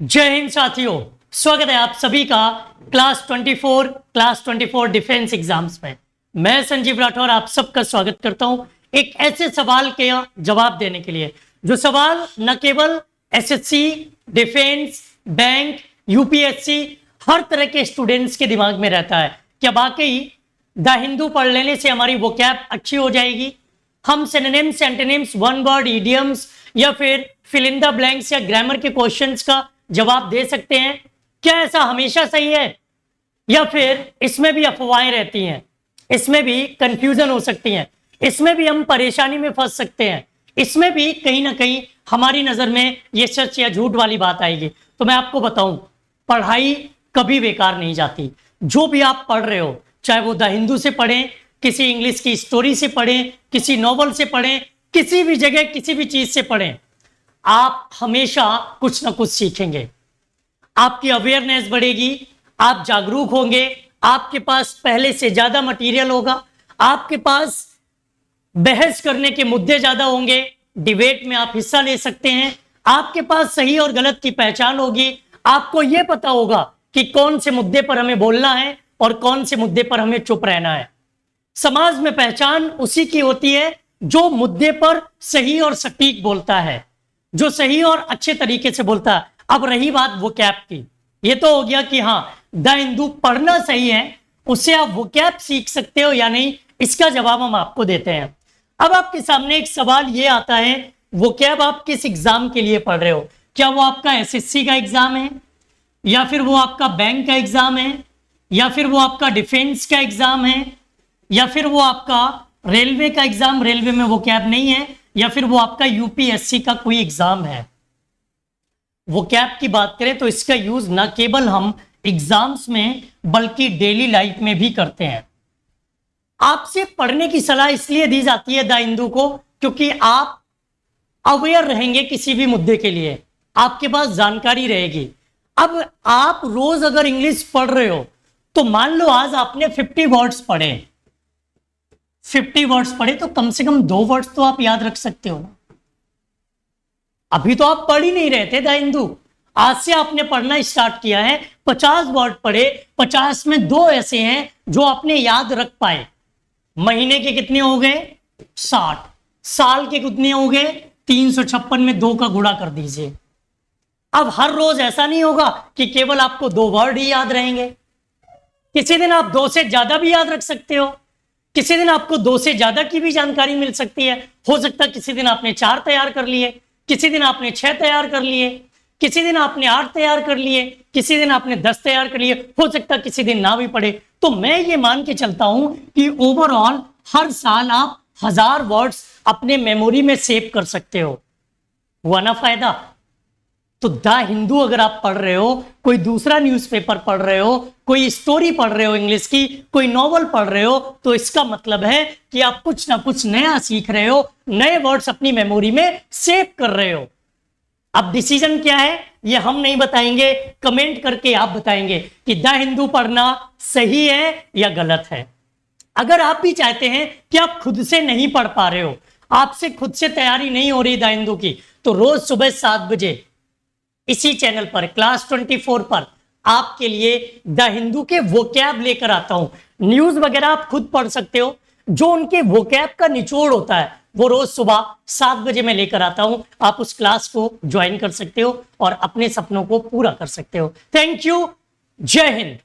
जय हिंद साथियों, स्वागत है आप सभी का क्लास 24 डिफेंस एग्जाम्स में। मैं संजीव राठौर आप सबका स्वागत करता हूं एक ऐसे सवाल के जवाब देने के लिए जो सवाल न केवल एसएससी, डिफेंस, बैंक, यूपीएससी हर तरह के स्टूडेंट्स के दिमाग में रहता है। क्या वाकई द हिंदू पढ़ लेने से हमारी वोकैब अच्छी हो जाएगी? हम synonyms, antonyms, one word idioms या फिर फिल इन द ब्लैंक्स या ग्रामर के क्वेश्चंस का जवाब दे सकते हैं? क्या ऐसा हमेशा सही है या फिर इसमें भी अफवाहें रहती हैं, इसमें भी कंफ्यूजन हो सकती है, इसमें भी हम परेशानी में फंस सकते हैं, इसमें भी कहीं ना कहीं हमारी नजर में ये सच या झूठ वाली बात आएगी? तो मैं आपको बताऊं, पढ़ाई कभी बेकार नहीं जाती। जो भी आप पढ़ रहे हो, चाहे वो द हिंदू से पढ़ें, किसी इंग्लिश की स्टोरी से पढ़ें, किसी नॉवल से पढ़ें, किसी भी जगह किसी भी चीज से पढ़ें, आप हमेशा कुछ ना कुछ सीखेंगे। आपकी अवेयरनेस बढ़ेगी, आप जागरूक होंगे, आपके पास पहले से ज्यादा मटेरियल होगा, आपके पास बहस करने के मुद्दे ज्यादा होंगे, डिबेट में आप हिस्सा ले सकते हैं, आपके पास सही और गलत की पहचान होगी, आपको यह पता होगा कि कौन से मुद्दे पर हमें बोलना है और कौन से मुद्दे पर हमें चुप रहना है। समाज में पहचान उसी की होती है जो मुद्दे पर सही और सटीक बोलता है, जो सही और अच्छे तरीके से बोलता है। अब रही बात वोकैब की, ये तो हो गया कि हाँ द हिंदू पढ़ना सही है, उससे आप वोकैब सीख सकते हो या नहीं, इसका जवाब हम आपको देते हैं। अब आपके सामने एक सवाल ये आता है, वोकैब आप किस एग्जाम के लिए पढ़ रहे हो? क्या वो आपका एसएससी का एग्जाम है, या फिर वो आपका बैंक का एग्जाम है, या फिर वो आपका डिफेंस का एग्जाम है, या फिर वो आपका रेलवे का एग्जाम, रेलवे में वोकैब नहीं है, या फिर वो आपका यूपीएससी का कोई एग्जाम है? वोकैब की बात करें तो इसका यूज न केवल हम एग्जाम्स में बल्कि डेली लाइफ में भी करते हैं। आपसे पढ़ने की सलाह इसलिए दी जाती है द हिंदू को क्योंकि आप अवेयर रहेंगे किसी भी मुद्दे के लिए, आपके पास जानकारी रहेगी। अब आप रोज अगर इंग्लिश पढ़ रहे हो तो मान लो आज आपने 50 वर्ड्स पढ़े, 50 वर्ड्स पढ़े तो कम से कम 2 वर्ड्स तो आप याद रख सकते हो ना। अभी तो आप पढ़ ही नहीं रहे थे द हिंदू, आज से आपने पढ़ना स्टार्ट किया है, 50 वर्ड पढ़े, 50 में 2 ऐसे हैं जो आपने याद रख पाए। महीने के कितने हो गए? 60। साल के कितने हो गए? 356 में 2 का गुणा कर दीजिए। अब हर रोज ऐसा नहीं होगा कि केवल आपको 2 वर्ड ही याद रहेंगे, किसी दिन आप 2 से ज्यादा भी याद रख सकते हो, किसी दिन आपको 2 से ज्यादा की भी जानकारी मिल सकती है। हो सकता है किसी दिन आपने 4 तैयार कर लिए, किसी दिन आपने 6 तैयार कर लिए, किसी दिन आपने 8 तैयार कर लिए, किसी दिन आपने 10 तैयार कर लिए, हो सकता है किसी दिन ना भी पढ़े। तो मैं ये मान के चलता हूं कि ओवरऑल हर साल आप 1000 वर्ड्स अपने मेमोरी में सेव कर सकते हो। हुआ ना फायदा? तो द हिंदू अगर आप पढ़ रहे हो, कोई दूसरा न्यूज़पेपर पढ़ रहे हो, कोई स्टोरी पढ़ रहे हो इंग्लिश की, कोई नॉवल पढ़ रहे हो, तो इसका मतलब है कि आप कुछ ना कुछ नया सीख रहे हो, नए वर्ड्स अपनी मेमोरी में सेव कर रहे हो। अब डिसीजन क्या है ये हम नहीं बताएंगे, कमेंट करके आप बताएंगे कि द हिंदू पढ़ना सही है या गलत है। अगर आप भी चाहते हैं कि आप खुद से नहीं पढ़ पा रहे हो, आपसे खुद से तैयारी नहीं हो रही द हिंदू की, तो रोज सुबह 7 बजे इसी चैनल पर क्लास 24 पर आपके लिए द हिंदू के वोकैब लेकर आता हूं। न्यूज वगैरह आप खुद पढ़ सकते हो, जो उनके वोकैब का निचोड़ होता है वो रोज सुबह 7 बजे मैं लेकर आता हूं। आप उस क्लास को ज्वाइन कर सकते हो और अपने सपनों को पूरा कर सकते हो। Thank you. जय हिंद।